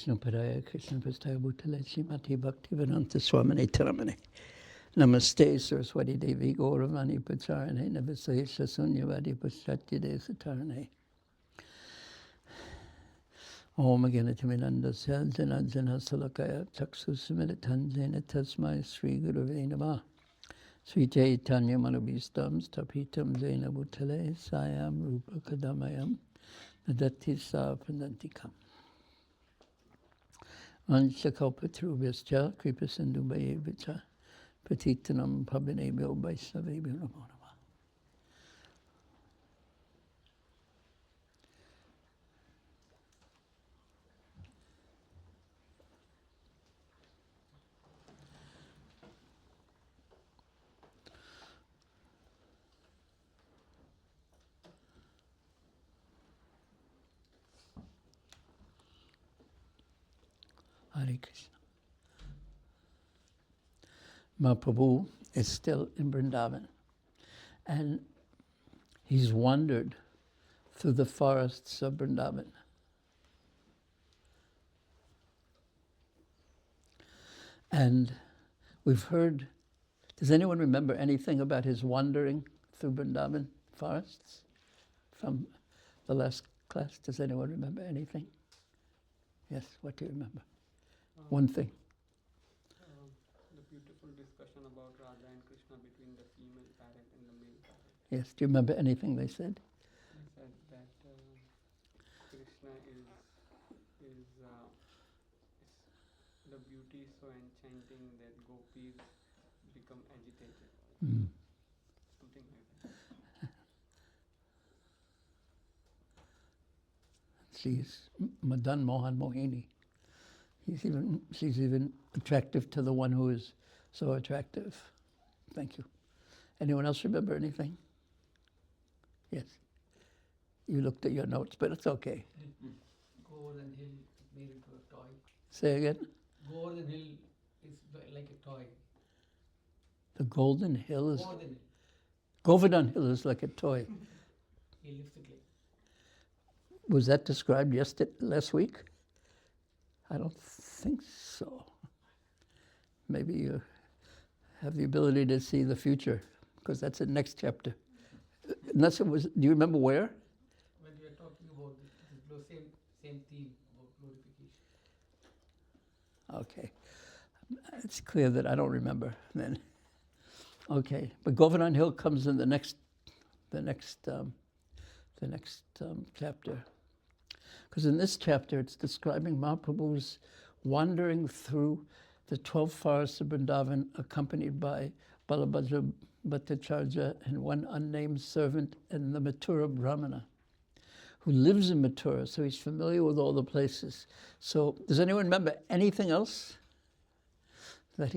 Krishna Paraya Krishna Pastaya Bhutale Srimati Bhaktivedanta Swamini Taramani Namaste Saraswati Devi Gauravani Pacharane Navasesha Sunyavadi Paschatya Desatarane Om Agyanatiminanda Sajana Jana Salakaya Chaksu Similitanjena Tasmai Sri Gurave Namah Sri Chaitanya Manubhistam Stapitam Jena Bhutale Sayam Rupa Kadamayam Nadati Sa Pranantikam Vanchakalpatrubhyascha Kripasindhubayevacha Patitanam Pavinebhyo Vaisnavebhyo Namo Namah. Hare Krishna. Mahaprabhu is still in Vrindavan, and he's wandered through the forests of Vrindavan. And we've heard, does anyone remember anything about his wandering through Vrindavan forests from the last class? Does anyone remember anything? Yes, what do you remember? One thing. The beautiful discussion about Radha and Krishna between the female parent and the male parent. Yes, do you remember anything they said? They said that Krishna is the beauty is so enchanting that gopis become agitated. Something like that. She's Madan Mohan Mohini. She's even attractive to the one who is so attractive. Thank you. Anyone else remember anything? Yes. You looked at your notes, but it's okay. Golden Hill made into a toy. Say again? Golden Hill is like a toy. The Golden Hill is... Golden Hill. Govardhan Hill is like a toy. He lifts the clay. Was that described last week? I don't think so. Maybe you have the ability to see the future, because that's the next chapter. Unless it was, do you remember where? When we are talking about the same theme about glorification. Okay. It's clear that I don't remember then. Okay, but Govardhan Hill comes in the next chapter. Because in this chapter, it's describing Mahaprabhu's wandering through the 12 forests of Vrindavan, accompanied by Balabhadra Bhattacharya and one unnamed servant, and the Mathura Brahmana, who lives in Mathura, so he's familiar with all the places. So, does anyone remember anything else that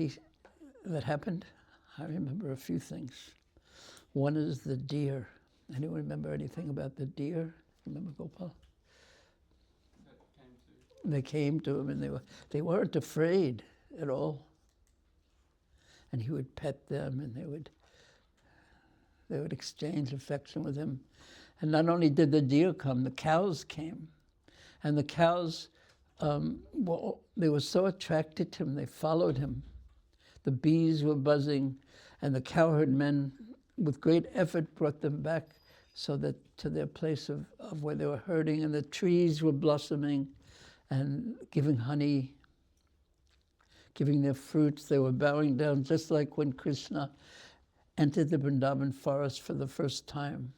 happened? I remember a few things. One is the deer. Anyone remember anything about the deer? Remember Gopal? They came to him and they weren't afraid at all. And he would pet them and they would exchange affection with him. And not only did the deer come, the cows came. And the cows, they were so attracted to him, they followed him. The bees were buzzing, and the cowherd men, with great effort, brought them back so that to their place of where they were herding, and the trees were blossoming and giving honey, giving their fruits. They were bowing down, just like when Krishna entered the Vrindavan forest for the first time.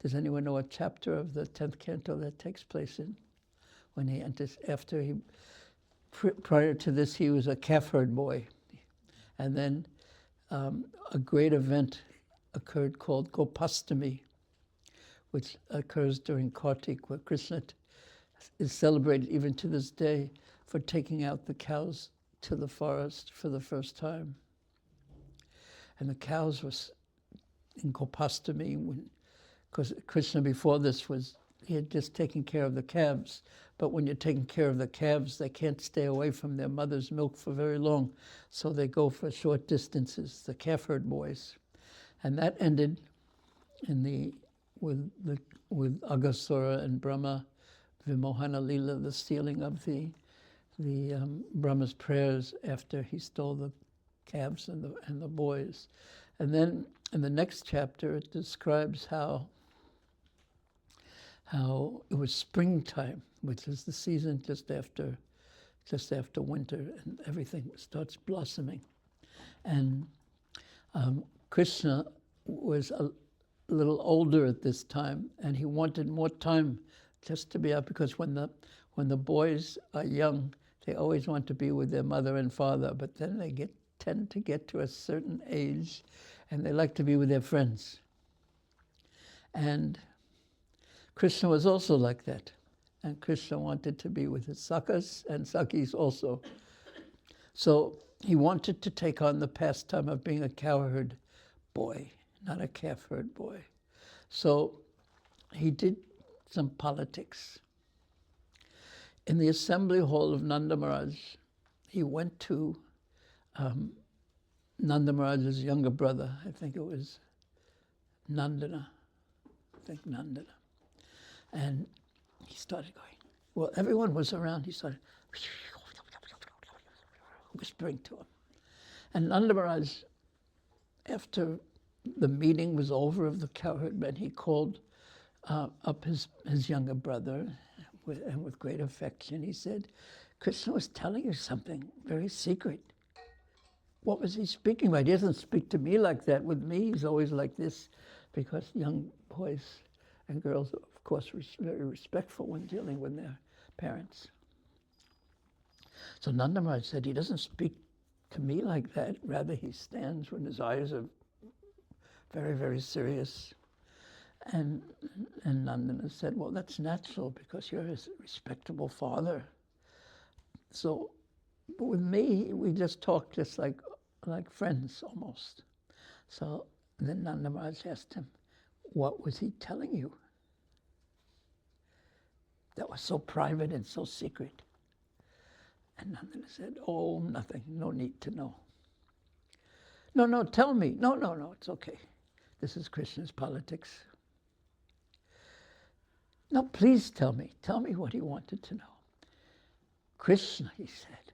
Does anyone know what chapter of the 10th canto that takes place in? When he enters, prior to this, he was a calf herd boy. And then a great event occurred called Gopastami, which occurs during Kartik, where Krishna is celebrated even to this day for taking out the cows to the forest for the first time. And the cows were in Gopastami, because Krishna before this he had just taken care of the calves. But when you're taking care of the calves, they can't stay away from their mother's milk for very long. So they go for short distances, the calf herd boys. And that ended with Aghasura and Brahma, Vimohana Lila, the stealing of the Brahma's prayers after he stole the calves and the boys. And then in the next chapter it describes how it was springtime, which is the season just after winter, and everything starts blossoming. And Krishna was a little older at this time, and he wanted more time just to be out, because when the boys are young, they always want to be with their mother and father, but then they tend to get to a certain age, and they like to be with their friends. And Krishna was also like that. And Krishna wanted to be with his sakhas and sakhis also. So he wanted to take on the pastime of being a cowherd boy, not a calf herd boy. So he did some politics. In the assembly hall of Nanda Maharaj, he went to Nanda Maharaj's younger brother, I think it was Nandana, and he started going. Well, everyone was around. He started whispering to him. And Nanda Maharaj, after the meeting was over of the cowherd men, he called up his younger brother, and with great affection, he said, Krishna was telling you something very secret. What was he speaking about? He doesn't speak to me like that. With me, he's always like this, because young boys and girls, of course, were very respectful when dealing with their parents. So Nanda Maharaj said, he doesn't speak to me like that. Rather, he stands when his eyes are very, very serious. And Nandana said, well, that's natural, because you're his respectable father. So with me, we just talk just like friends almost. So then Nanda Maharaj asked him, what was he telling you that was so private and so secret? And Nandana said, oh, nothing, no need to know. No, tell me. No, it's okay. This is Krishna's politics. No, please tell me what he wanted to know. Krishna, he said,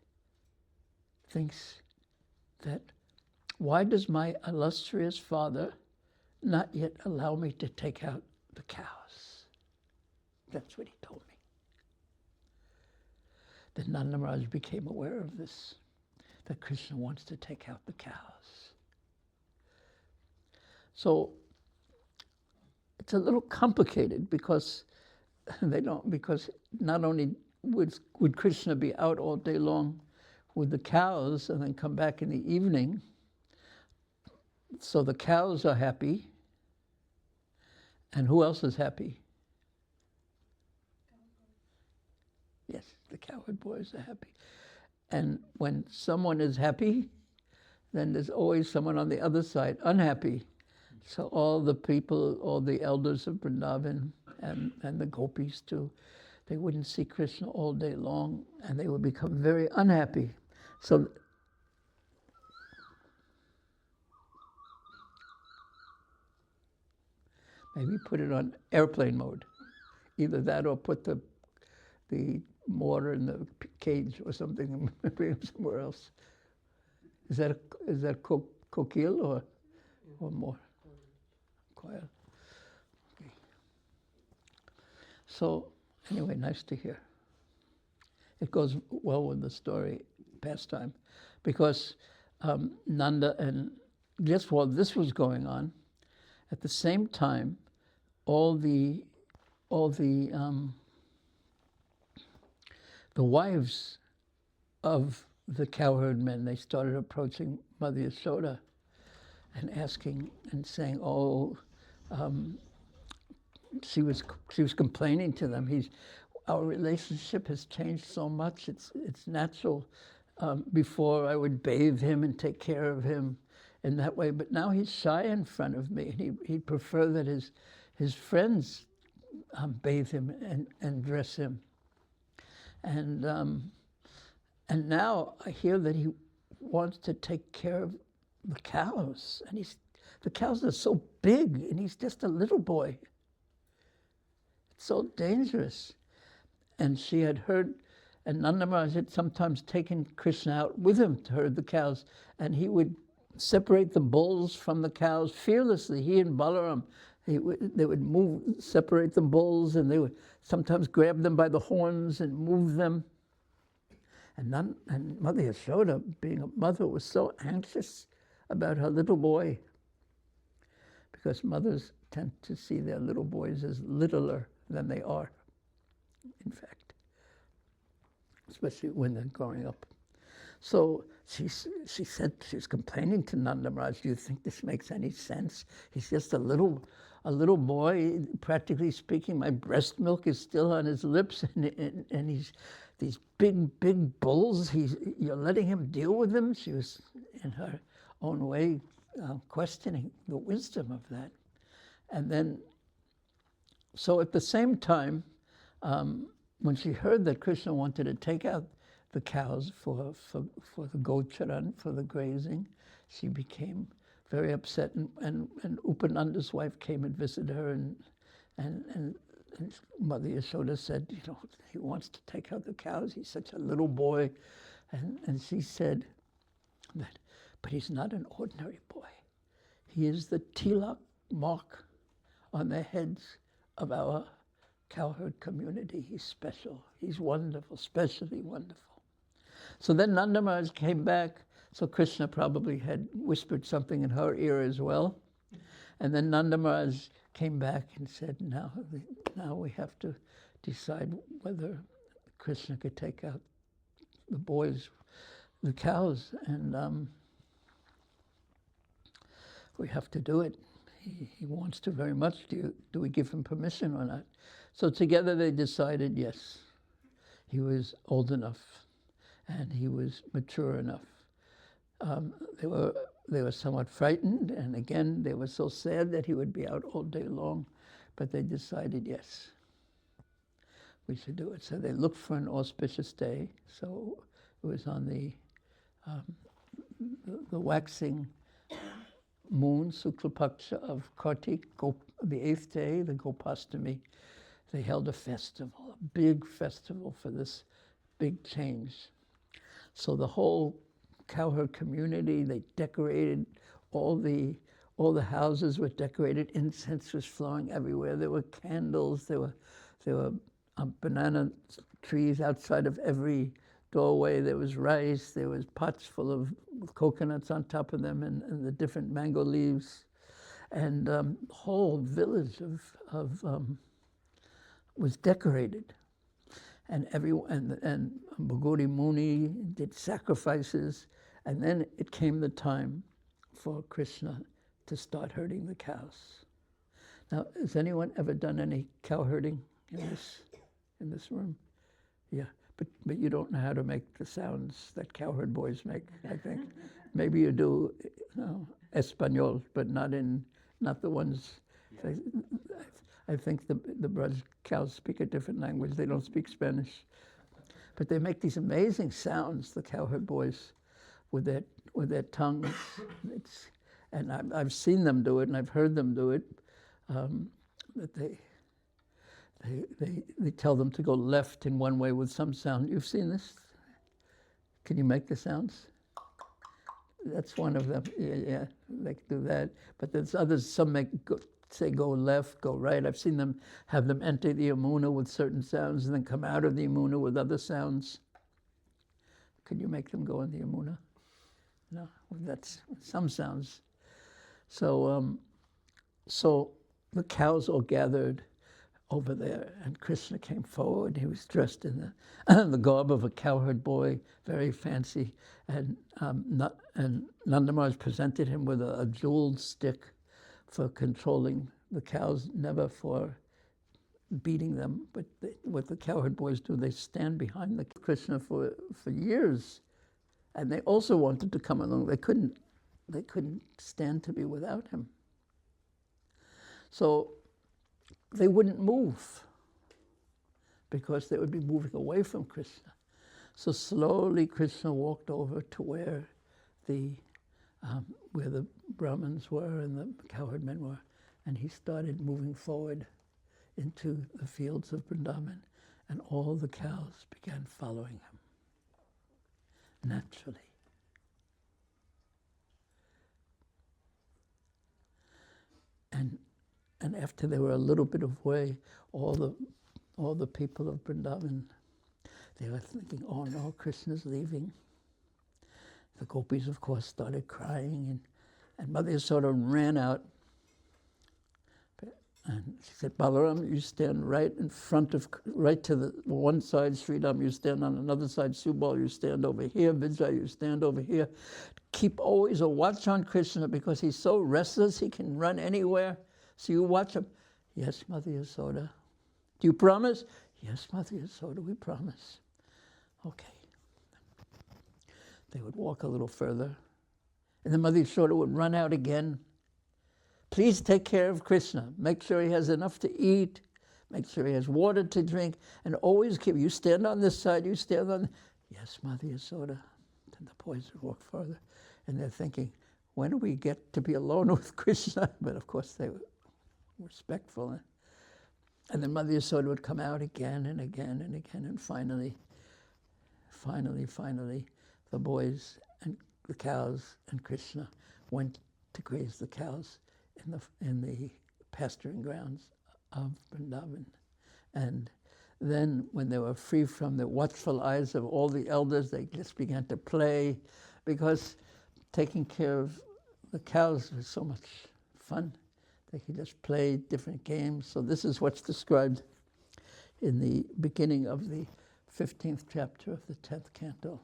thinks that, why does my illustrious father not yet allow me to take out the cows? That's what he told me. Then Nanda Maharaj became aware of this, that Krishna wants to take out the cows. So it's a little complicated, because because not only would Krishna be out all day long with the cows and then come back in the evening, so the cows are happy, and who else is happy? Yes, the cowherd boys are happy. And when someone is happy, then there's always someone on the other side unhappy. So all the people, all the elders of Vrindavan and the gopis too, they wouldn't see Krishna all day long, and they would become very unhappy. So maybe put it on airplane mode. Either that, or put the mortar in the cage or something and bring him somewhere else. Is that kokil or more? Coil. Okay. So anyway, nice to hear. It goes well with the story pastime, because Nanda, and just while this was going on, at the same time, all the wives of the cowherd men, they started approaching Mother Yashoda and asking and saying, she was complaining to them. Our relationship has changed so much. It's natural. Before I would bathe him and take care of him in that way, but now he's shy in front of me, and he'd prefer that his friends bathe him and dress him. And now I hear that he wants to take care of the cows, and the cows are so big, and he's just a little boy. It's so dangerous. And she had heard And Nanda Maharaj had sometimes taken Krishna out with him to herd the cows, and he would separate the bulls from the cows fearlessly. He and Balaram, they would move, separate the bulls, and they would sometimes grab them by the horns and move them. And Mother Yashoda, being a mother, was so anxious about her little boy, because mothers tend to see their little boys as littler than they are, in fact, especially when they're growing up. So she said, she was complaining to Nanda Maharaj, do you think this makes any sense? He's just a little boy, practically speaking. My breast milk is still on his lips, and he's these big bulls. You're letting him deal with them? She was, in her own way, questioning the wisdom of that. And then, so at the same time, when she heard that Krishna wanted to take out the cows for the gocharan, for the grazing, she became very upset, and Upananda's wife came and visited her, and Mother Yashoda said, you know, he wants to take out the cows, he's such a little boy. And she said that, but he's not an ordinary boy. He is the tilak mark on the heads of our cowherd community. He's special, he's wonderful, specially wonderful. So then Nanda Maharaj came back, so Krishna probably had whispered something in her ear as well. And then Nanda Maharaj came back and said, now we have to decide whether Krishna could take out the boys, the cows, and we have to do it. He wants to very much. Do we give him permission or not? So together they decided, yes, he was old enough and he was mature enough. They were somewhat frightened, and again, they were so sad that he would be out all day long, but they decided, yes, we should do it. So they looked for an auspicious day. So it was on the waxing moon, Sukla Paksha of Kartik, the 8th day, the Gopastami. They held a festival, a big festival for this big change. So the whole cowherd community, they decorated all the houses were decorated. Incense was flowing everywhere. There were candles. There were banana trees outside of every doorway. There was rice. There was pots full of coconuts on top of them, and the different mango leaves, and the whole village was decorated. And Bhagoti Muni did sacrifices, and then it came the time for Krishna to start herding the cows. Now, has anyone ever done any cow herding in this room? Yeah, but you don't know how to make the sounds that cowherd boys make, I think. Maybe you do, Espanol, but not the ones. Yeah. I think the Vraja cows speak a different language. They don't speak Spanish. But they make these amazing sounds, the cowherd boys, with their tongues. And I've seen them do it, and I've heard them do it, that they tell them to go left in one way with some sound. You've seen this? Can you make the sounds? That's one of them. Yeah, they can do that. But there's others, some say go left, go right. I've seen them have them enter the Yamuna with certain sounds and then come out of the Yamuna with other sounds. Can you make them go in the Yamuna? No, that's some sounds. So the cows all gathered over there, and Krishna came forward. He was dressed in the garb of a cowherd boy, very fancy, and Nanda Maharaj presented him with a jeweled stick for controlling the cows, never for beating them. But what the cowherd boys do, they stand behind the Krishna for years, and they also wanted to come along. They couldn't stand to be without him. So they wouldn't move because they would be moving away from Krishna. So slowly Krishna walked over to where the Brahmins were and the cowherd men were, and he started moving forward into the fields of Vrindavan. And all the cows began following him, naturally. And after they were a little bit of way, all the people of Vrindavan, they were thinking, oh no, Krishna's leaving. The gopis, of course, started crying, and Madhya sort of ran out. And she said, Balaram, you stand right in front of, right to the one side, Sridham, you stand on another side, Subal, you stand over here, Vijay, you stand over here. Keep always a watch on Krishna because he's so restless, he can run anywhere. So you watch him. Yes, Mother Yasoda. Do you promise? Yes, Mother Yasoda, we promise. Okay. They would walk a little further, and then Mother Yasoda would run out again. Please take care of Krishna. Make sure he has enough to eat. Make sure he has water to drink. And always keep, you stand on this side, you stand on... Yes, Mother Yasoda. Then the boys would walk farther. And they're thinking, when do we get to be alone with Krishna? But of course they were respectful. And then Mother Yasoda would come out again and again and again. And finally, the boys and the cows and Krishna went to graze the cows in the pasturing grounds of Vrindavan. And then when they were free from the watchful eyes of all the elders, they just began to play, because taking care of the cows was so much fun. They could just play different games. So this is what's described in the beginning of the 15th chapter of the 10th canto.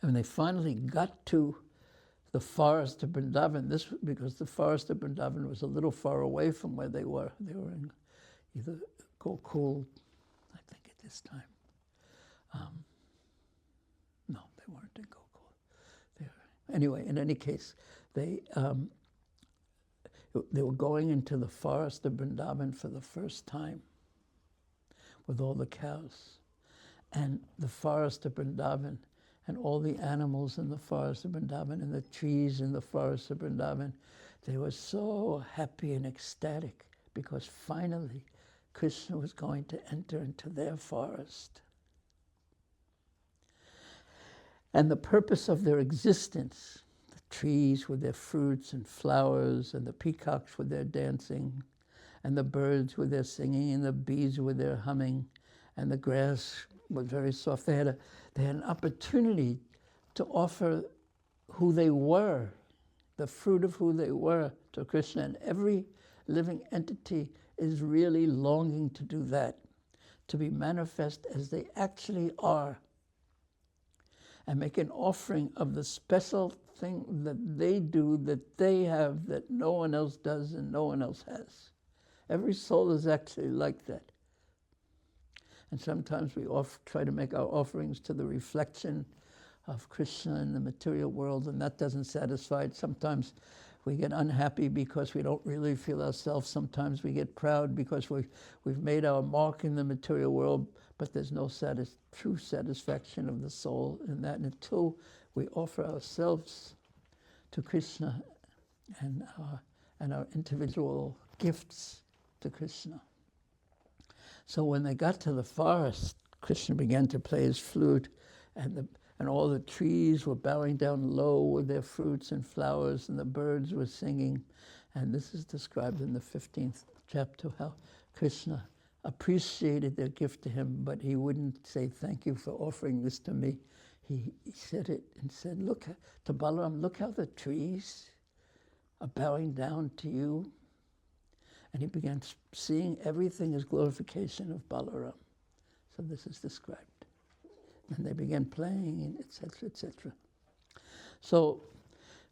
And when they finally got to the forest of Vrindavan, because the forest of Vrindavan was a little far away from where they were. They were in either Gokul, I think at this time. No, they weren't in Gokul. Anyway, in any case, they were going into the forest of Vrindavan for the first time with all the cows. And the forest of Vrindavan and all the animals in the forest of Vrindavan and the trees in the forest of Vrindavan, they were so happy and ecstatic because finally Krishna was going to enter into their forest. And the purpose of their existence, the trees with their fruits and flowers, and the peacocks with their dancing, and the birds with their singing, and the bees with their humming, and the grass was very soft. They had an opportunity to offer who they were, the fruit of who they were, to Krishna. And every living entity is really longing to do that, to be manifest as they actually are, and make an offering of the special thing that they do, that they have, that no one else does and no one else has. Every soul is actually like that. And sometimes we try to make our offerings to the reflection of Krishna in the material world, and that doesn't satisfy it. Sometimes we get unhappy because we don't really feel ourselves. Sometimes we get proud because we've made our mark in the material world, but there's no true satisfaction of the soul in that until we offer ourselves to Krishna and our individual gifts to Krishna. So when they got to the forest, Krishna began to play his flute, and all the trees were bowing down low with their fruits and flowers, and the birds were singing. And this is described in the 15th chapter, how Krishna appreciated their gift to him, but he wouldn't say, thank you for offering this to me. He said it and said, look to Balaram, look how the trees are bowing down to you. And he began seeing everything as glorification of Balaram. So this is described. And they began playing, etc., etc. So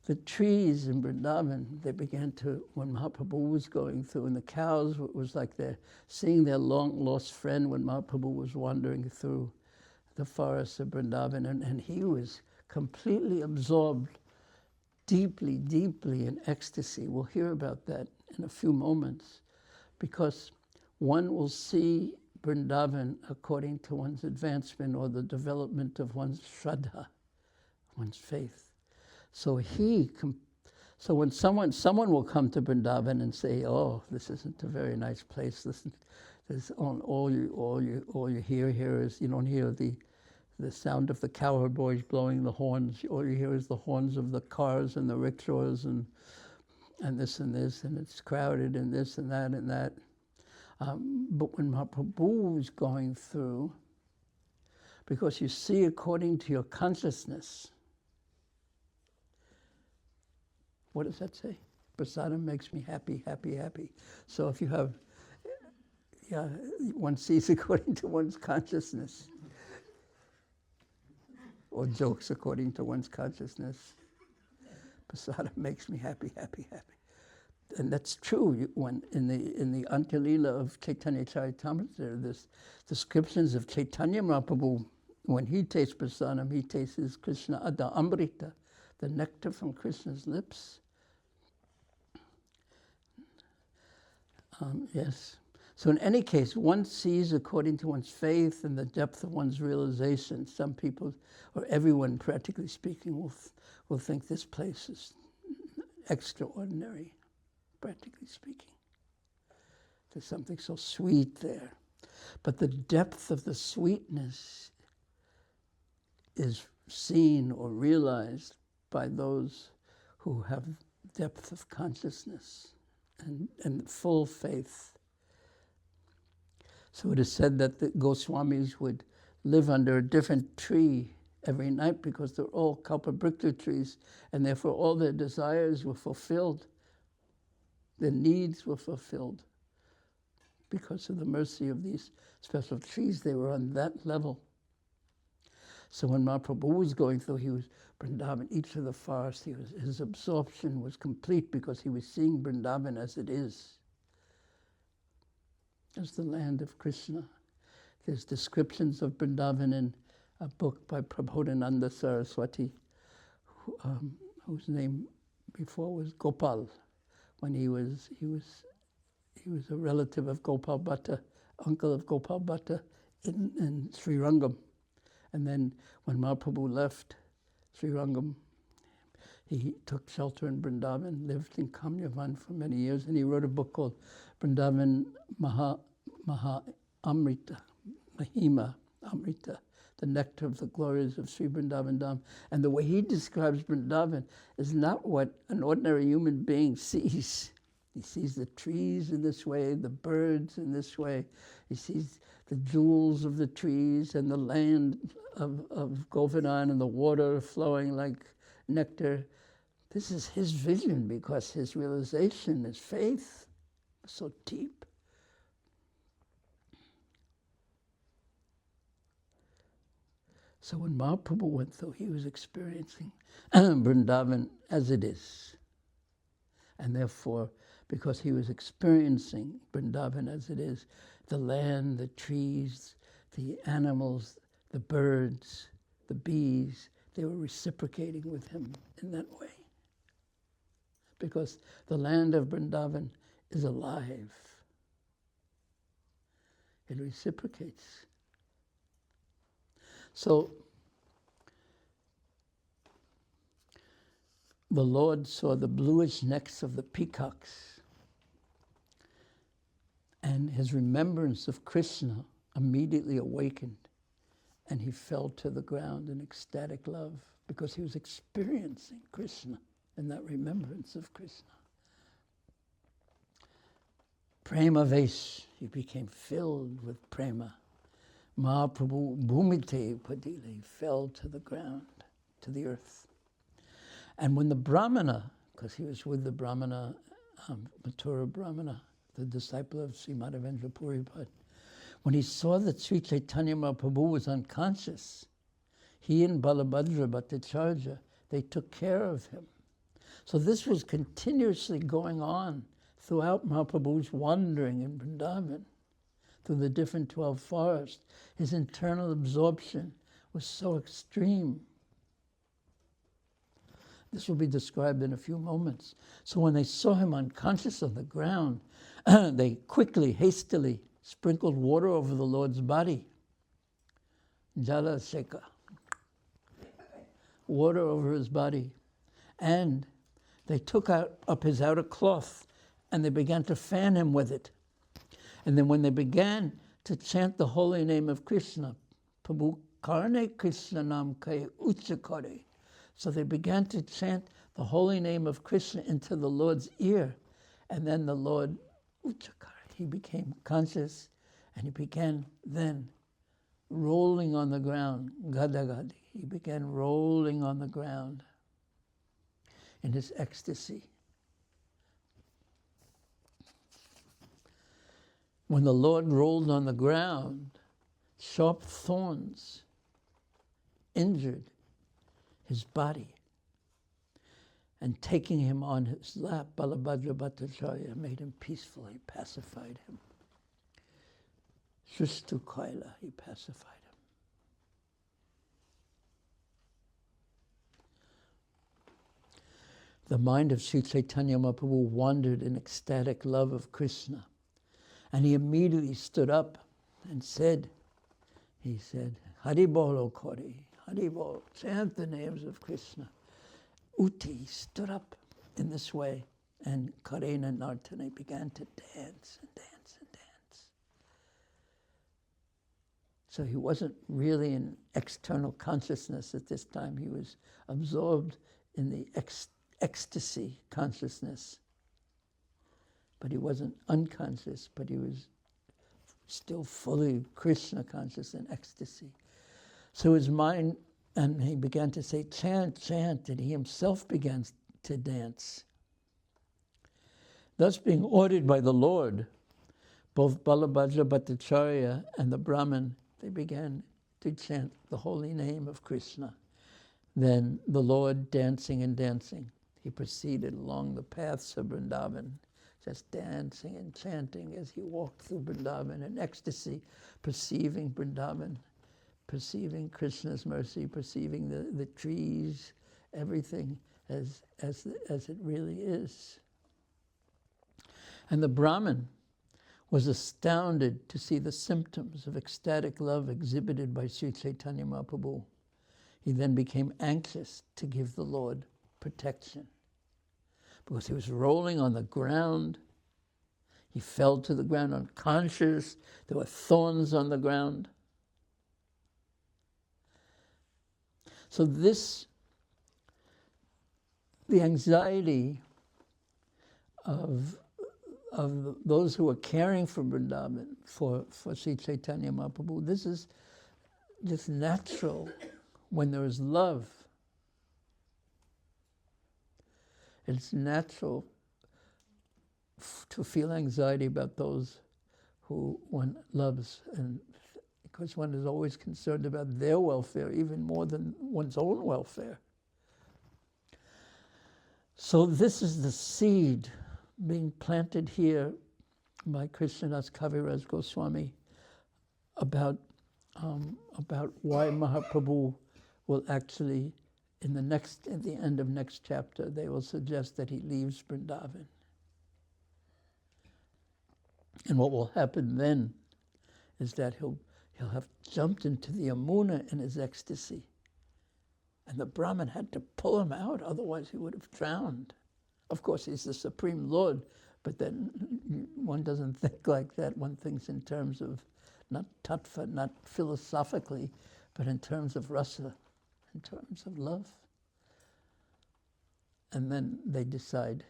the trees in Vrindavan, they began to, when Mahaprabhu was going through, and the cows, it was like they're seeing their long-lost friend when Mahaprabhu was wandering through the forests of Vrindavan, and he was completely absorbed, deeply, deeply in ecstasy. We'll hear about that in a few moments, because one will see Vrindavan according to one's advancement or the development of one's shraddha, one's faith. So when someone will come to Vrindavan and say, oh, this isn't a very nice place, There's all you hear here is, you don't hear the sound of the cowboys blowing the horns. All you hear is the horns of the cars and the rickshaws and this, and it's crowded and this and that and that. But when Mahaprabhu is going through, because you see according to your consciousness, what does that say? Prasadam makes me happy, happy, happy. So if you have, one sees according to one's consciousness, or jokes according to one's consciousness. Prasadam makes me happy, happy, happy. And that's true. When in the Antyalila of Chaitanya Charitamrita, there's descriptions of Chaitanya Mahaprabhu. When he tastes prasadam, he tastes his Krishna Ada Amrita, the nectar from Krishna's lips. Yes. So in any case, one sees according to one's faith and the depth of one's realization. Some people, or everyone practically speaking, will think this place is extraordinary, practically speaking. There's something so sweet there. But the depth of the sweetness is seen or realized by those who have depth of consciousness and full faith. So it is said that the Goswamis would live under a different tree every night because they're all Kalpabrikta trees, and therefore all their desires were fulfilled. Their needs were fulfilled. Because of the mercy of these special trees, they were on that level. So when Mahaprabhu was going through, he was Vrindavan, each of the forests, his absorption was complete because he was seeing Vrindavan as it is. As the land of Krishna. There's descriptions of Vrindavan in a book by Prabodhananda Saraswati, whose name before was Gopal, when he was a relative of Gopal Bhatta, uncle of Gopal Bhatta in Sri Rangam. And then when Mahaprabhu left Sri Rangam, he took shelter in Vrindavan, lived in Kamyavan for many years, and he wrote a book called Vrindavan Amrita, Mahima Amrita, the nectar of the glories of Sri Vrindavan Dham. And the way he describes Vrindavan is not what an ordinary human being sees. He sees the trees in this way, the birds in this way. He sees the jewels of the trees and the land of Govardhan and the water flowing like nectar. This is his vision because his realization, his faith was so deep. So when Mahaprabhu went through, he was experiencing Vrindavan as it is. And therefore, because he was experiencing Vrindavan as it is, the land, the trees, the animals, the birds, the bees, they were reciprocating with him in that way. Because the land of Vrindavan is alive. It reciprocates. So, the Lord saw the bluish necks of the peacocks, and his remembrance of Krishna immediately awakened, and he fell to the ground in ecstatic love because he was experiencing Krishna and that remembrance of Krishna. Prema Vesh, he became filled with prema. Mahaprabhu Bhumite Padile, he fell to the ground, to the earth. And when the Brahmana, because he was with the Brahmana, Mathura Brahmana, the disciple of Sri Madhavendra Puripad, when he saw that Sri Chaitanya Mahaprabhu was unconscious, he and Balabhadra Bhattacharya, they took care of him. So this was continuously going on throughout Mahaprabhu's wandering in Vrindavan, through the different 12 forests. His internal absorption was so extreme. This will be described in a few moments. So when they saw him unconscious on the ground, they quickly, hastily sprinkled water over the Lord's body. Jala Seka. Water over his body. And they took up his outer cloth and they began to fan him with it. And then when they began to chant the holy name of Krishna, Prabhu Karne Krishna Nam Kai Uchakare. So they began to chant the holy name of Krishna into the Lord's ear. And then the Lord, Uchakare, he became conscious, and he began then rolling on the ground, Gadagadi. He began rolling on the ground in his ecstasy. When the Lord rolled on the ground, sharp thorns injured his body. And taking him on his lap, Balabhadra Bhattacharya made him peaceful. He pacified him. Shustu Kaila, he pacified him. The mind of Sri Chaitanya Mahaprabhu wandered in ecstatic love of Krishna. And he immediately stood up and said, Haribol Kori, Haribol, chant the names of Krishna. Uti stood up in this way, and Karena Nartane began to dance and dance and dance. So he wasn't really in external consciousness at this time. He was absorbed in the ecstasy consciousness. But he wasn't unconscious, but he was still fully Krishna conscious in ecstasy. So his mind, and he began to say, chant, chant, and he himself began to dance. Thus being ordered by the Lord, both Balabhadra Bhattacharya and the Brahmin, they began to chant the holy name of Krishna. Then the Lord, dancing and dancing, he proceeded along the paths of Vrindavan, just dancing and chanting as he walked through Vrindavan in ecstasy, perceiving Vrindavan, perceiving Krishna's mercy, perceiving the trees, everything as it really is. And the Brahmin was astounded to see the symptoms of ecstatic love exhibited by Sri Chaitanya Mahaprabhu. He then became anxious to give the Lord protection, because he was rolling on the ground. He fell to the ground unconscious. There were thorns on the ground. So the anxiety of those who are caring for Vrindavan, for Sri Chaitanya Mahaprabhu, this is just natural when there is love. It's natural to feel anxiety about those who one loves, and because one is always concerned about their welfare even more than one's own welfare. So this is the seed being planted here by Krishnadas Kaviraj Goswami about why Mahaprabhu will actually, at the end of next chapter, they will suggest that he leaves Vrindavan. And what will happen then is that he'll have jumped into the Yamuna in his ecstasy. And the Brahmin had to pull him out, otherwise he would have drowned. Of course, he's the Supreme Lord, but then one doesn't think like that. One thinks in terms of not tattva, not philosophically, but in terms of rasa, in terms of love. And then they decide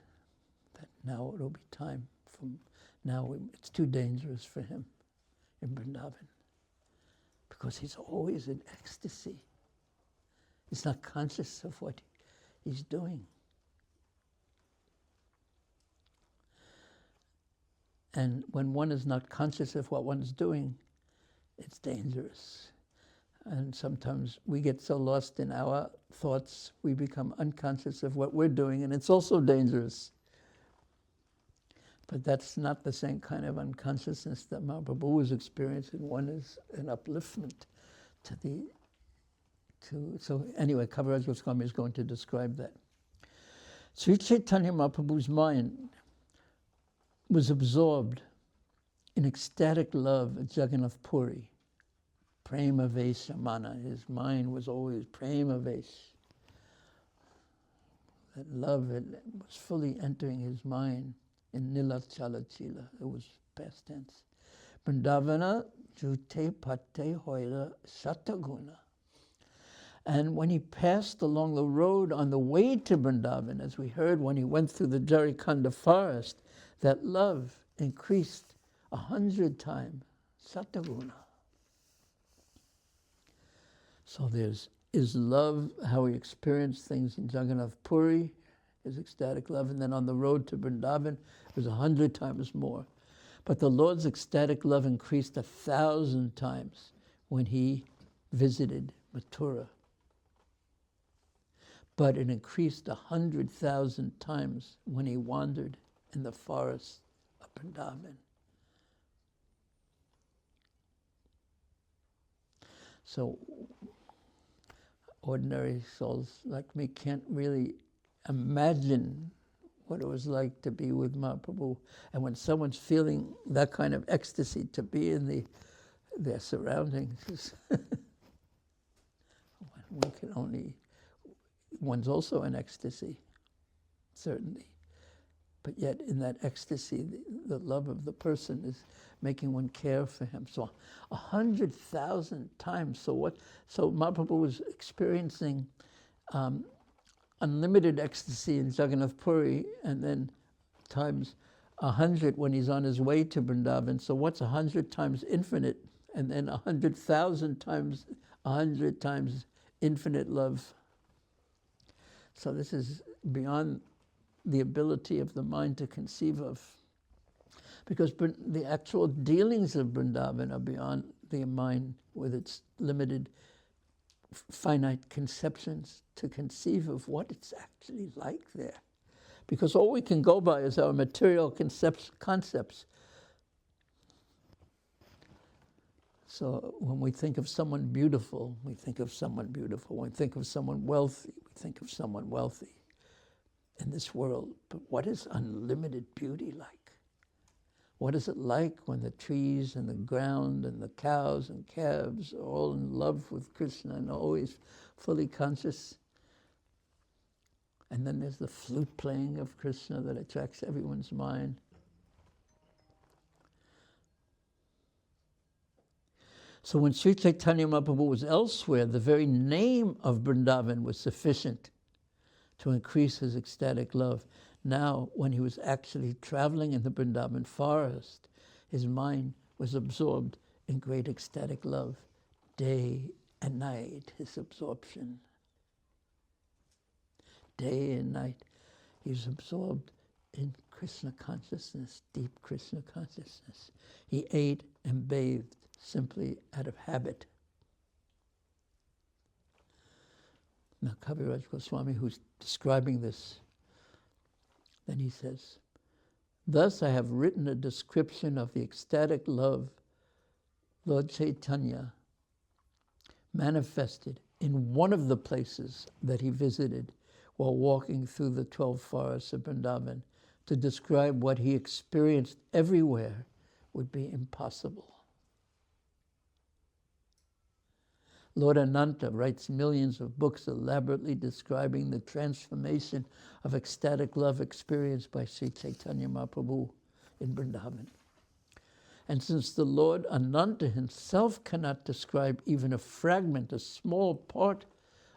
that now it'll be time. It's too dangerous for him in Vrindavan, because he's always in ecstasy. He's not conscious of what he's doing. And when one is not conscious of what one's doing, it's dangerous. And sometimes we get so lost in our thoughts, we become unconscious of what we're doing, and it's also dangerous. But that's not the same kind of unconsciousness that Mahaprabhu was experiencing. One is an upliftment so anyway, Kaviraj Goswami is going to describe that. Sri Chaitanya Mahaprabhu's mind was absorbed in ecstatic love at Jagannath Puri. Prema Vesha Mana. His mind was always Prema Vesh. That love was fully entering his mind in Nila Chala Chila. It was past tense. Vrindavana jute pate hoila sataguna. And when he passed along the road on the way to Vrindavan, as we heard when he went through the Jarikanda forest, that love increased 100 times, sataguna. So is love, how he experienced things in Jagannath Puri, his ecstatic love, and then on the road to Vrindavan, it was 100 times more. But the Lord's ecstatic love increased 1,000 times when he visited Mathura. But it increased 100,000 times when he wandered in the forest of Vrindavan. So ordinary souls like me can't really imagine what it was like to be with Mahaprabhu. And when someone's feeling that kind of ecstasy, to be in their surroundings, one can only, one's also in ecstasy, certainly. But yet in that ecstasy, the love of the person is making one care for him. So 100,000 times. So Mahaprabhu was experiencing unlimited ecstasy in Jagannath Puri, and then times 100 when he's on his way to Vrindavan. So what's 100 times infinite? And then 100,000 times 100 times infinite love. So this is beyond the ability of the mind to conceive of. Because the actual dealings of Vrindavan are beyond the mind with its limited, finite conceptions to conceive of what it's actually like there. Because all we can go by is our material concepts. So when we think of someone beautiful, we think of someone beautiful. When we think of someone wealthy, we think of someone wealthy in this world. But what is unlimited beauty like? What is it like when the trees and the ground and the cows and calves are all in love with Krishna and always fully conscious? And then there's the flute playing of Krishna that attracts everyone's mind. So when Sri Chaitanya Mahaprabhu was elsewhere, the very name of Vrindavan was sufficient to increase his ecstatic love. Now, when he was actually traveling in the Vrindavan forest, his mind was absorbed in great ecstatic love. Day and night, his absorption. Day and night, he was absorbed in Krishna consciousness, deep Krishna consciousness. He ate and bathed simply out of habit. Now, Kaviraj Goswami, who's describing this, then he says, "Thus I have written a description of the ecstatic love Lord Chaitanya manifested in one of the places that he visited while walking through the 12 forests of Vrindavan. To describe what he experienced everywhere would be impossible." Lord Ananta writes millions of books elaborately describing the transformation of ecstatic love experienced by Sri Chaitanya Mahaprabhu in Vrindavan. And since the Lord Ananta himself cannot describe even a fragment, a small part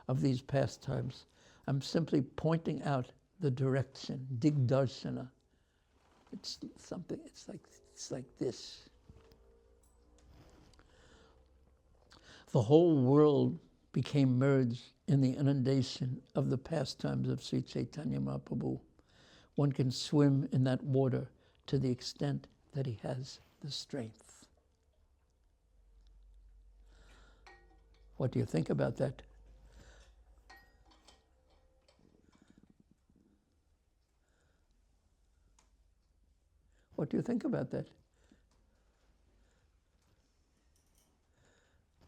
of these pastimes, I'm simply pointing out the direction, digdarshana. It's something, it's like this. The whole world became merged in the inundation of the pastimes of Sri Chaitanya Mahaprabhu. One can swim in that water to the extent that he has the strength. What do you think about that? What do you think about that?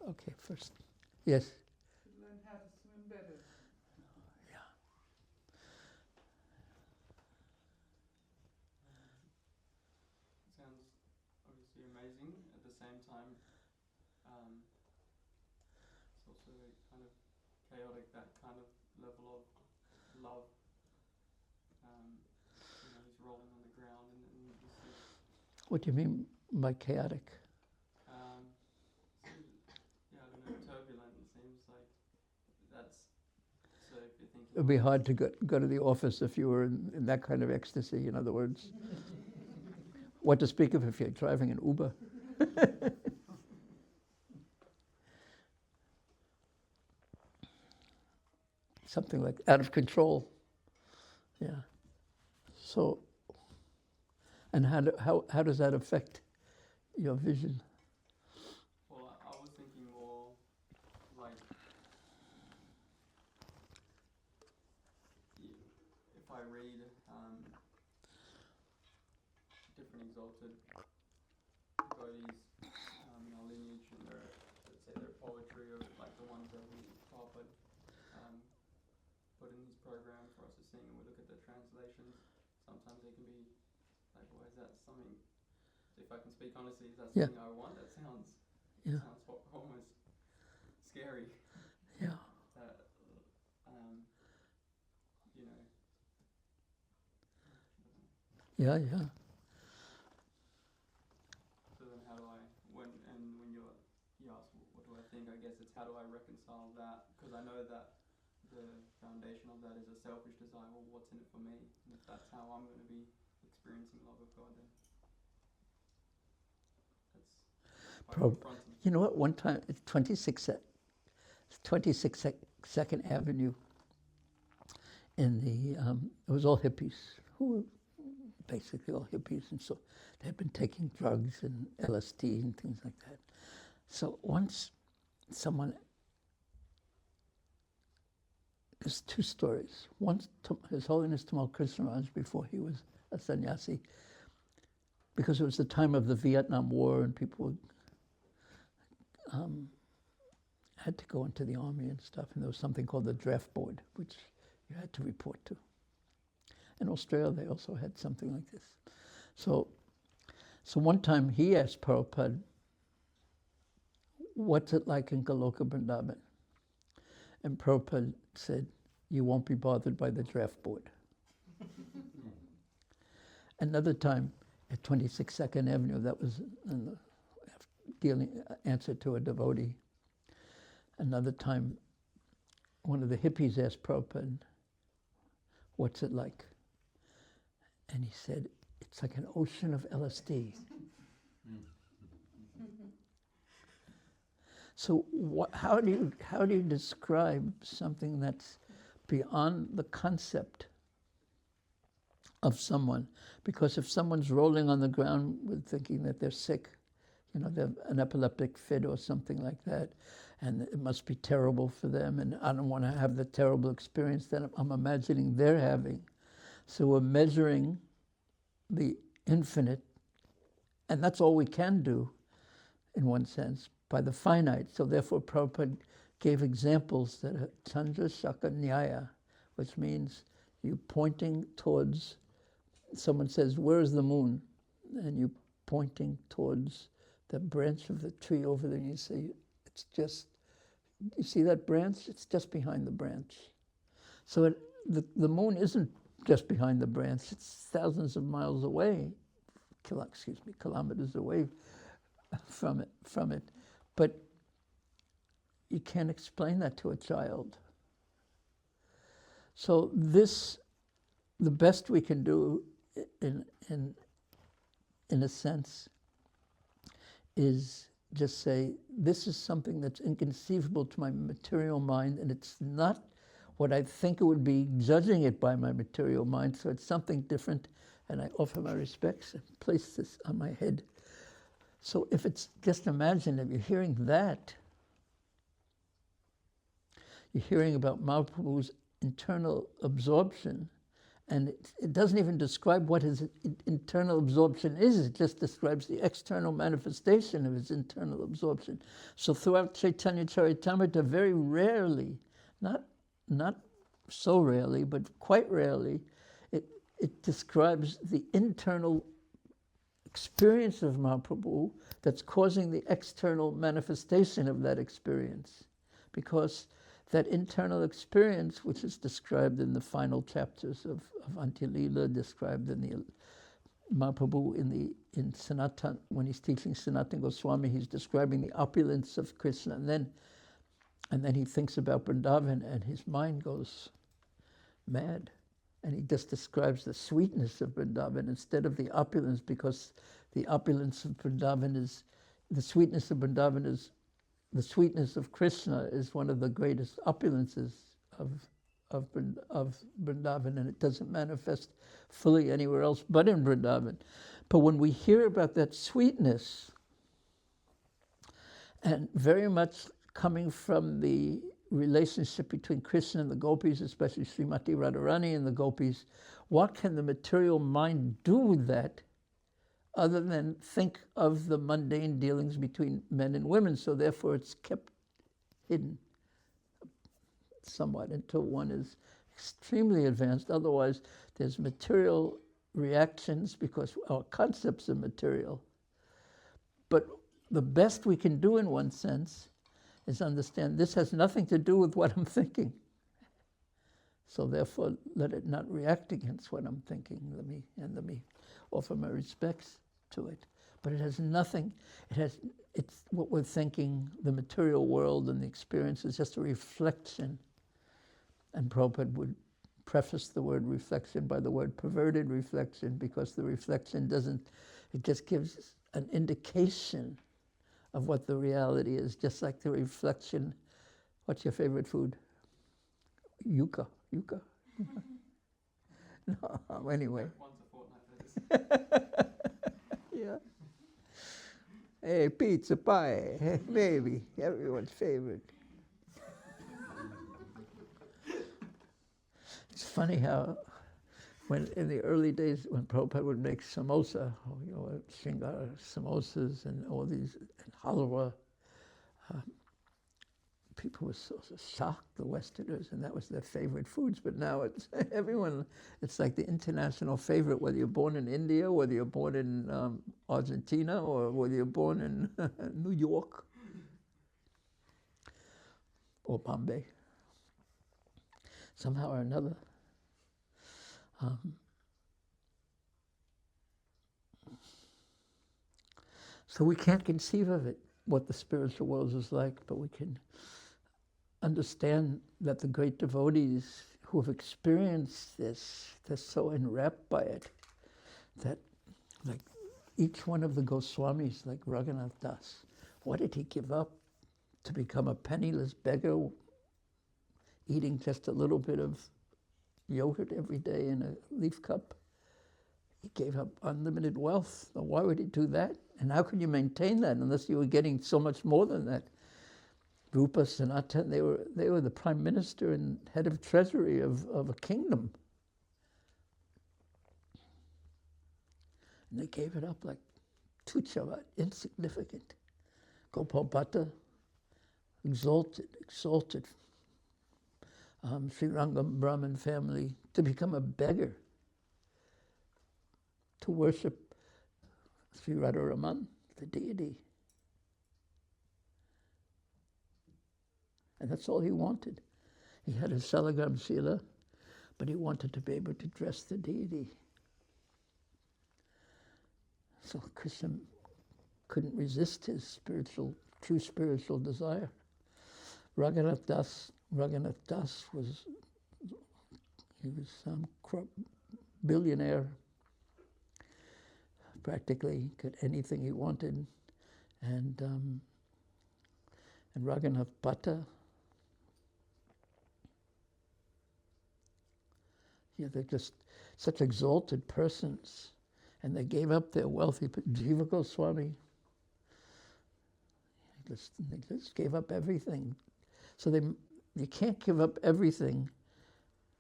Okay, first. Yes? Learn how to swim better. Yeah. Sounds obviously amazing. At the same time, it's also kind of chaotic, that kind of level of love. He's rolling on the ground and this is... What do you mean by chaotic? thinking. It would be hard to go to the office if you were in that kind of ecstasy, in other words. What to speak of if you're driving an Uber. Something like out of control. Yeah. So, and how does that affect your vision? Well, I was thinking more like if I read different exalted devotees in our lineage and their, let's say their poetry, or like the ones that we Prabhupada put in his program for us to sing, and we look at the translations, sometimes they can be like, well, is that something, if I can speak honestly, is that something I want? That sounds almost scary. Yeah. You know. Yeah, yeah. So then how do I, when you ask what do I think, I guess it's how do I reconcile that, because I know that the foundation of that is a selfish desire, well, what's in it for me? And if that's how I'm going to be experiencing love of God, then that's confronting. You know what, one time, it's 26th Second Avenue in the, it was all hippies, who were basically all hippies, and so they had been taking drugs and LSD and things like that. So once someone, there's two stories. Once His Holiness Tamal Krishna Maharaj, before he was a sannyasi, because it was the time of the Vietnam War and people had to go into the army and stuff, and there was something called the draft board, which you had to report to. In Australia, they also had something like this. So one time he asked Prabhupada, what's it like in Goloka Vrindavan? And Prabhupada said, you won't be bothered by the draft board. Another time at 26 Second Avenue, that was in the answer to a devotee. Another time, one of the hippies asked Prabhupada, what's it like? And he said, it's like an ocean of LSD. So how do you describe something that's beyond the concept of someone? Because if someone's rolling on the ground with thinking that they're sick, you know, they have an epileptic fit or something like that, and it must be terrible for them, and I don't want to have the terrible experience that I'm imagining they're having. So we're measuring the infinite, and that's all we can do, in one sense, by the finite. So therefore Prabhupada gave examples that are Chandra Shaka Nyaya, which means you pointing towards, someone says, where is the moon? And you pointing towards the branch of the tree over there, and you say, it's just, you see that branch? It's just behind the branch. So the moon isn't just behind the branch, it's thousands of miles away, kilometers away from it. But you can't explain that to a child. So this, the best we can do in a sense, is just say, this is something that's inconceivable to my material mind, and it's not what I think it would be, judging it by my material mind, so it's something different, and I offer my respects and place this on my head. So if it's, just imagine if you're hearing that, you're hearing about Mahaprabhu's internal absorption, and it doesn't even describe what his internal absorption is, it just describes the external manifestation of his internal absorption. So throughout Chaitanya Caritamrita, very rarely, not so rarely, but quite rarely, it describes the internal experience of Mahaprabhu that's causing the external manifestation of that experience. Because that internal experience, which is described in the final chapters of Antya-lila, described in the Mahaprabhu in Sanatan, when he's teaching Sanatan Goswami, he's describing the opulence of Krishna, and then he thinks about Vrindavan, and his mind goes mad. And he just describes the sweetness of Vrindavan instead of the opulence, because the opulence of Vrindavan is, the sweetness of Vrindavan is, the sweetness of Krishna is one of the greatest opulences of Vrindavan, and it doesn't manifest fully anywhere else but in Vrindavan. But when we hear about that sweetness, and very much coming from the relationship between Krishna and the gopis, especially Srimati Radharani and the gopis, what can the material mind do with that other than think of the mundane dealings between men and women? So therefore it's kept hidden somewhat until one is extremely advanced. Otherwise, there's material reactions because our concepts are material. But the best we can do in one sense is understand this has nothing to do with what I'm thinking. So therefore, let it not react against what I'm thinking. Let me offer my respects to it. But it has nothing, it's what we're thinking, the material world and the experience is just a reflection. And Prabhupada would preface the word reflection by the word perverted reflection, because the reflection doesn't, it just gives an indication of what the reality is, just like the reflection. What's your favorite food? Yucca. No, anyway. Once a fortnight, Yeah. Hey, pizza pie, maybe everyone's favorite. It's funny how, when in the early days, when Prabhupada would make samosa, Shingar samosas and all these, and halwa, people were so shocked, the Westerners, and that was their favorite foods. But now it's everyone, it's like the international favorite, whether you're born in India, whether you're born in Argentina, or whether you're born in New York or Bombay. Somehow or another. So we can't conceive of it, what the spiritual world is like, but we can understand that the great devotees who have experienced this, they're so enwrapped by it, that like each one of the Goswamis, like Raghunath Das, what did he give up to become a penniless beggar, eating just a little bit of yogurt every day in a leaf cup? He gave up unlimited wealth. Now, why would he do that? And how can you maintain that unless you were getting so much more than that? Rupa, Sanatan, they were the prime minister and head of treasury of a kingdom. And they gave it up like tuchavat, insignificant. Gopal Bhatta, exalted. Sri Rangam Brahmin family, to become a beggar, to worship Sri Radharaman, the deity. And that's all he wanted. He had a Salagram Sila, but he wanted to be able to dress the deity. So Krishna couldn't resist his true spiritual desire. Raghunath Das was some billionaire, practically got anything he wanted, and Raghunath Bhatta, they're just such exalted persons, and they gave up their wealth. Jiva Goswami, they just gave up everything. So you can't give up everything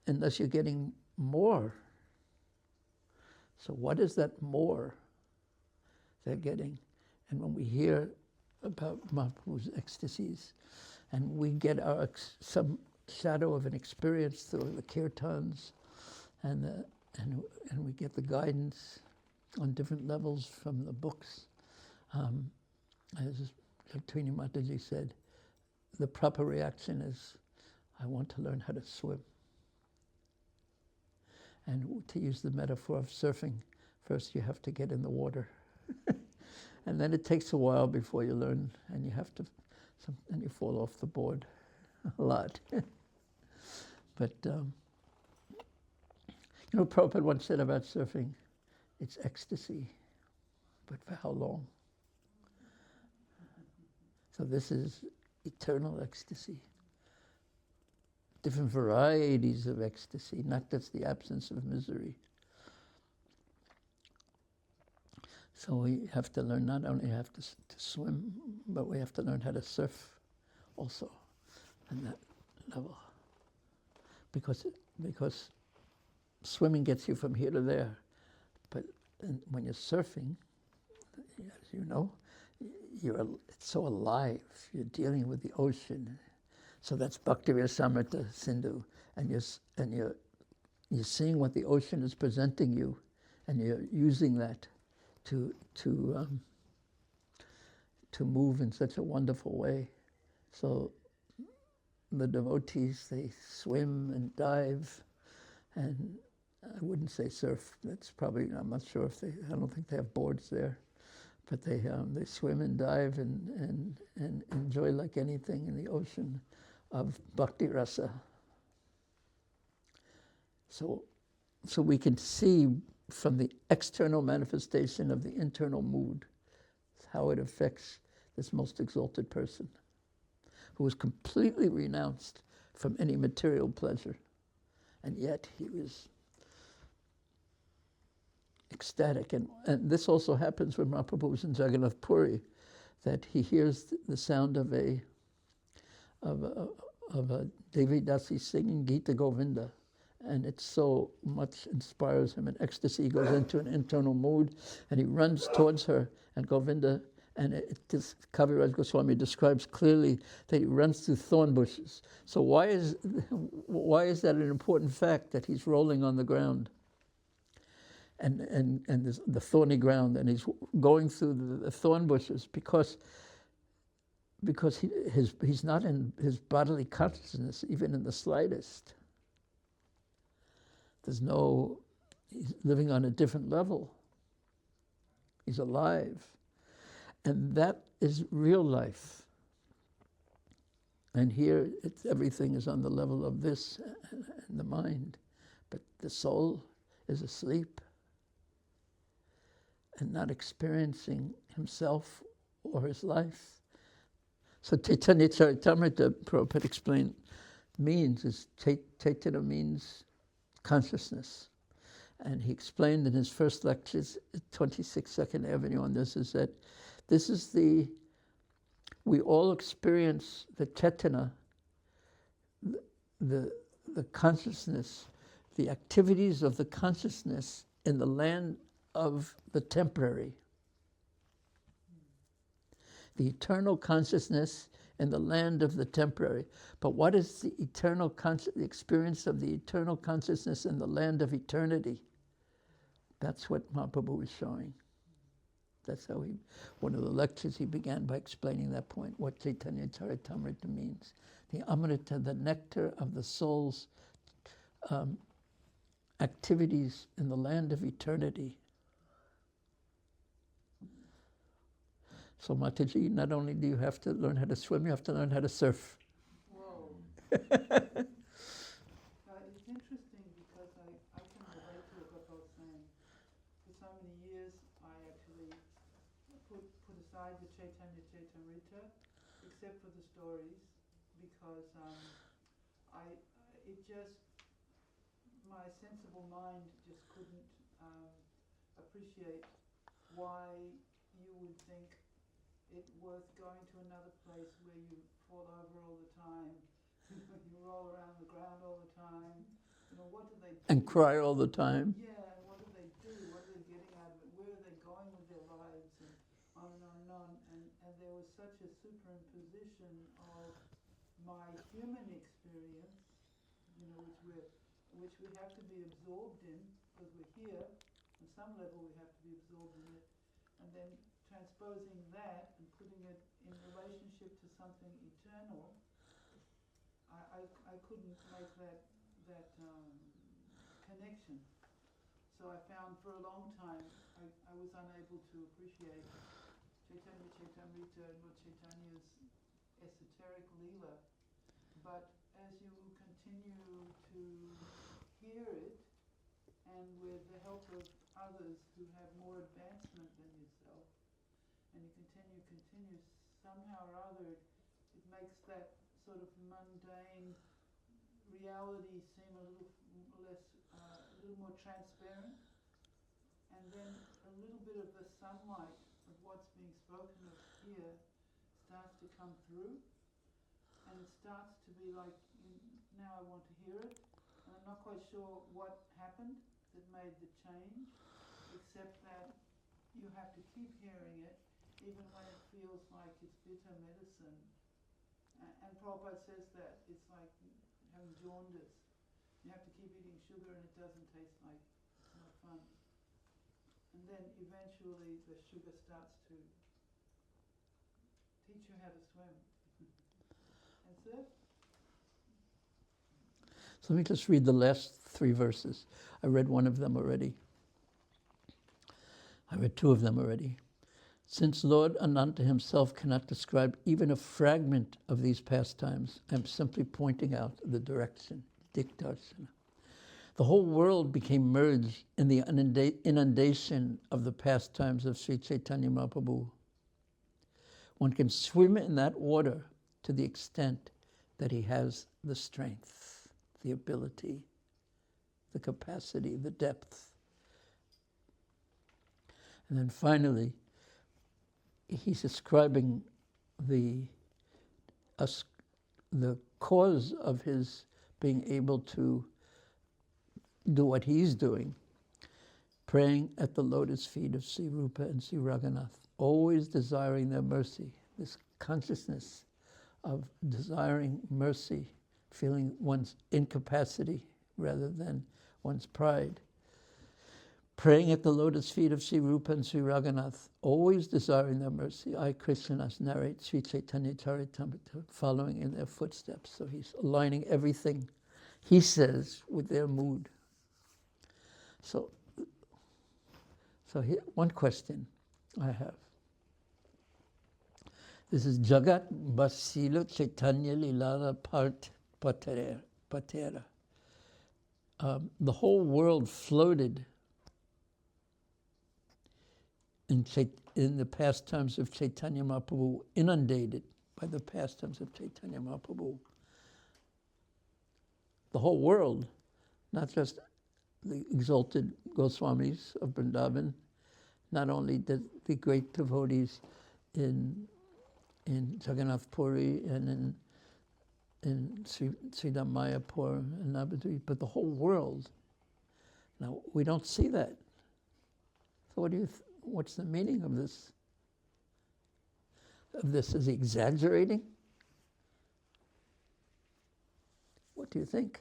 unless you're getting more. So what is that more they're getting? And when we hear about Mahaprabhu's ecstasies, and we get some shadow of an experience through the kirtans, and we get the guidance on different levels from the books. As Chaitanya Mataji said, the proper reaction is, I want to learn how to swim. And to use the metaphor of surfing, first you have to get in the water. And then it takes a while before you learn, and you have to, and you fall off the board a lot. But You know, Prabhupada once said about surfing, it's ecstasy, but for how long? So this is eternal ecstasy. Different varieties of ecstasy, not just the absence of misery. So we have to learn, not only have to swim, but we have to learn how to surf also on that level. Because swimming gets you from here to there. But when you're surfing, as you know, it's so alive. You're dealing with the ocean. So that's Bhakti-Rasa Samrita Sindhu. And you're seeing what the ocean is presenting you, and you're using that to move in such a wonderful way. So the devotees, they swim and dive, and I wouldn't say surf. That's probably, I'm not sure if I don't think they have boards there, but they swim and dive and enjoy like anything in the ocean of bhakti rasa. So we can see from the external manifestation of the internal mood how it affects this most exalted person who was completely renounced from any material pleasure, and yet he was ecstatic. And this also happens when Mahaprabhu was in Jagannath Puri, that he hears the sound of a Devi Dasi singing Gita Govinda, and it so much inspires him in ecstasy. He goes into an internal mood, and he runs towards her, and Govinda, and Kaviraj Goswami describes clearly that he runs through thorn bushes. So why is that an important fact, that he's rolling on the ground? And the thorny ground, and he's going through the thorn bushes because he's not in his bodily consciousness, even in the slightest. He's living on a different level. He's alive. And that is real life. And here, everything is on the level of this and the mind. But the soul is asleep and not experiencing himself or his life. So Chaitanya Charitamrita, Prabhupada explained, Chaitanya means consciousness. And he explained in his first lectures at 26 Second Avenue on this, is that we all experience the Chaitanya, the consciousness, the activities of the consciousness in the land of the temporary. The eternal consciousness in the land of the temporary. But what is the the experience of the eternal consciousness in the land of eternity? That's what Mahaprabhu is showing. That's how one of the lectures he began by explaining that point, what Chaitanya Charitamrita means. The Amrita, the nectar of the soul's activities in the land of eternity. So Mataji, not only do you have to learn how to swim, you have to learn how to surf. Whoa. It's interesting because I can relate to what I was saying. For so many years, I actually put aside the Chaitanya Charitamrita, except for the stories, because my sensible mind just couldn't appreciate why you would think it worth going to another place where you fall over all the time, you roll around the ground all the time. What do they do? And cry all the time. Yeah, and what do they do? What are they getting out of it? Where are they going with their lives? And on and on and on. And there was such a superimposition of my human experience, which we have to be absorbed in, because we're here. On some level we have to be absorbed in it. And then transposing that and putting it in relationship to something eternal, I couldn't make that connection. So I found for a long time I was unable to appreciate Chaitanya Charitamrita and what Chaitanya's esoteric leela. But as you continue to hear it and with the help of others who have more advancement than yourself, and you continue, somehow or other, it makes that sort of mundane reality seem a little less, a little more transparent, and then a little bit of the sunlight of what's being spoken of here starts to come through, and it starts to be like, now I want to hear it, and I'm not quite sure what happened that made the change, except that you have to keep hearing it, even when it feels like it's bitter medicine. And Prabhupada says that it's like having jaundice. You have to keep eating sugar and it doesn't taste like, it's not fun. And then eventually the sugar starts to teach you how to swim. That's it. So let me just read the last 3 verses. I read one of them already. I read 2 of them already. Since Lord Ananta himself cannot describe even a fragment of these pastimes, I'm simply pointing out the direction, dikdarsana. The whole world became merged in the inundation of the pastimes of Sri Chaitanya Mahaprabhu. One can swim in that water to the extent that he has the strength, the ability, the capacity, the depth. And then finally, he's describing the cause of his being able to do what he's doing, praying at the lotus feet of Sri Rupa and Sri Raghunath, always desiring their mercy, this consciousness of desiring mercy, feeling one's incapacity rather than one's pride. Praying at the lotus feet of Sri Rupa and Sri Raghunath, always desiring their mercy. I, Krishna, narrate Sri Chaitanya Charitamrita, following in their footsteps. So he's aligning everything he says with their mood. So here, one question I have. This is Jagat Basila Chaitanya Lilala Patera. The whole world floated in the pastimes of Chaitanya Mahaprabhu, inundated by the pastimes of Chaitanya Mahaprabhu. The whole world, not just the exalted Goswamis of Vrindavan, not only the great devotees in Jagannath Puri and in Sridham Mayapur and Navadvip, but the whole world. Now, we don't see that. So what's the meaning of this? Is he exaggerating? What do you think?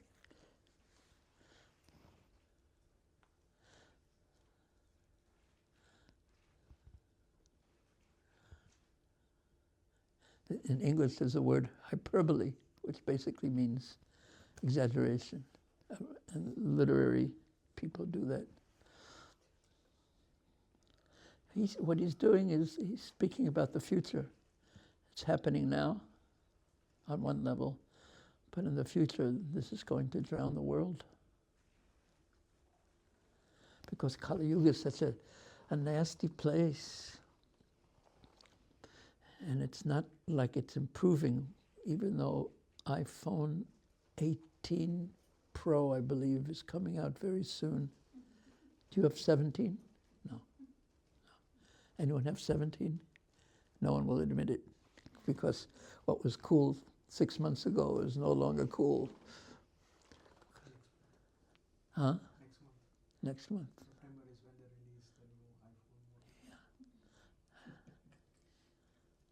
In English, there's a word hyperbole, which basically means exaggeration. And literary people do that. What he's doing is he's speaking about the future. It's happening now on one level, but in the future, this is going to drown the world. Because Kali Yuga is such a nasty place. And it's not like it's improving, even though iPhone 18 Pro, I believe, is coming out very soon. Do you have 17? No. Anyone have 17? No one will admit it, because what was cool 6 months ago is no longer cool. Huh? Next month. September is when they release the new iPhone model. Yeah.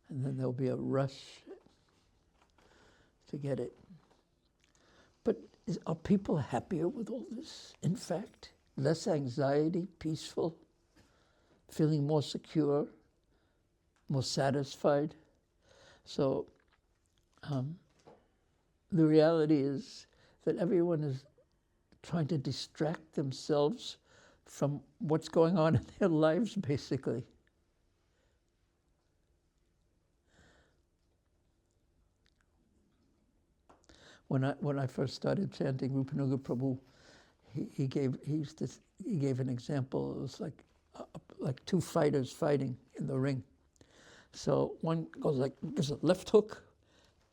And then there'll be a rush to get it. But are people happier with all this? In fact, less anxiety, peaceful, feeling more secure, more satisfied. So the reality is that everyone is trying to distract themselves from what's going on in their lives, basically. When I first started chanting Rupanuga Prabhu, he gave an example. It was like two fighters fighting in the ring. So one goes gives a left hook,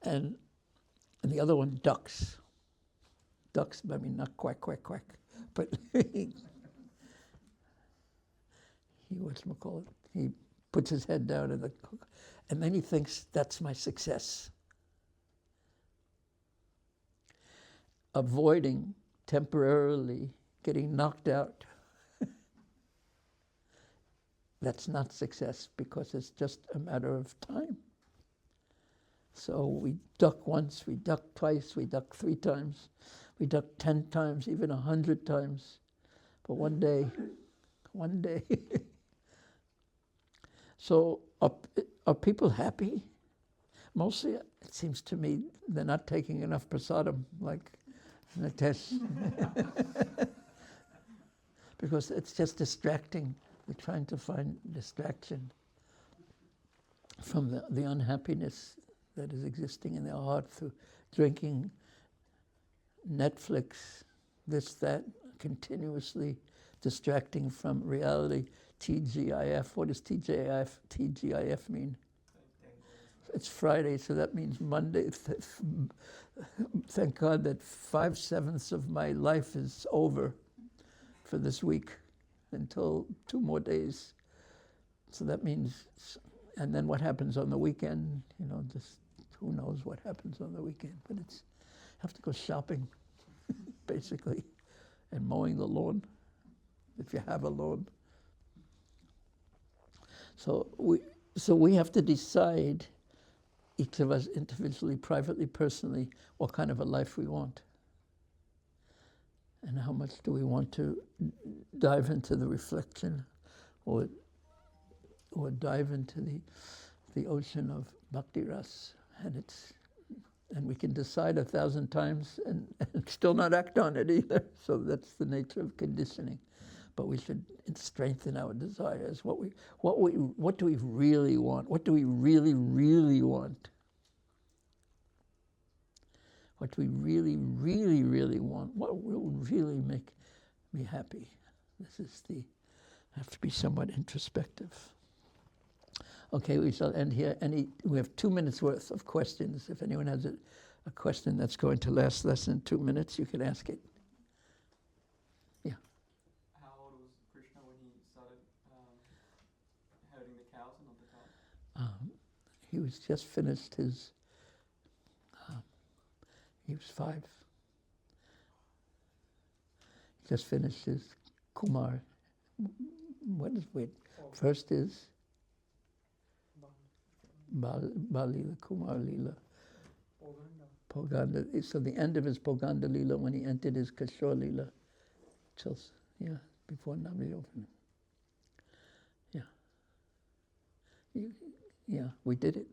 and the other one ducks. Ducks, I mean, not quack, quack, quack, but he whatchamacallit, he puts his head down in the hook, and then he thinks, that's my success. Avoiding temporarily getting knocked out. That's not success, because it's just a matter of time. So we duck once, we duck twice, we duck 3 times, we duck 10 times, even 100 times. But one day. So are people happy? Mostly, it seems to me, they're not taking enough prasadam, like Natesh. Because it's just distracting. We're trying to find distraction from the unhappiness that is existing in their heart through drinking, Netflix, this, that, continuously distracting from reality. TGIF, what does TGIF mean? It's Friday, so that means Monday. Thank God that 5/7 of my life is over for this week until 2 more days. So that means, and then what happens on the weekend, just who knows what happens on the weekend. But have to go shopping, basically, and mowing the lawn, if you have a lawn. So we have to decide, each of us individually, privately, personally, what kind of a life we want. And how much do we want to dive into the reflection or dive into the ocean of bhakti ras. And we can decide 1,000 times and still not act on it either. So that's the nature of conditioning. But we should strengthen our desires. What do we really want? What do we really, really want? What do we really, really, really want? What will really make me happy? Have to be somewhat introspective. Okay, we shall end here. We have 2 minutes worth of questions. If anyone has a question that's going to last less than 2 minutes, you can ask it. Yeah. How old was Krishna when he started herding the cows and not the cows? He was just finished his. He was 5. He just finished his Kumar. What is it? First is Balila, Kumar Lila. Poganda. So the end of his Poganda Lila, when he entered his Kishore Lila, before Navyopan. Yeah, we did it.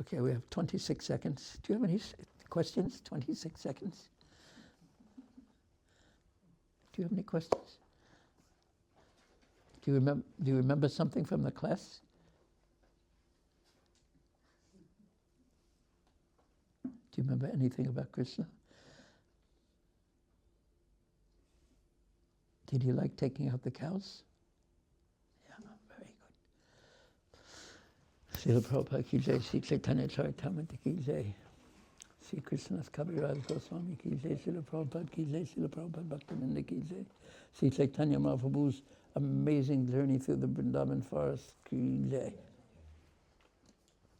Okay, we have 26 seconds. Do you have any questions? 26 seconds. Do you have any questions? Do you remember something from the class? Do you remember anything about Krishna? Did you like taking out the cows? Yeah, very good. Srila Prabhupada ki jai, Sri Chaitanya Charitamrita ki jai, Sri Krishna's Kaviraj Goswami ki jai, Srila Prabhupada ki jai, Srila Prabhupada Bhaktivinoda ki jai, Sri Chaitanya Mahaprabhu's amazing journey through the Vrindavan forest ki jai.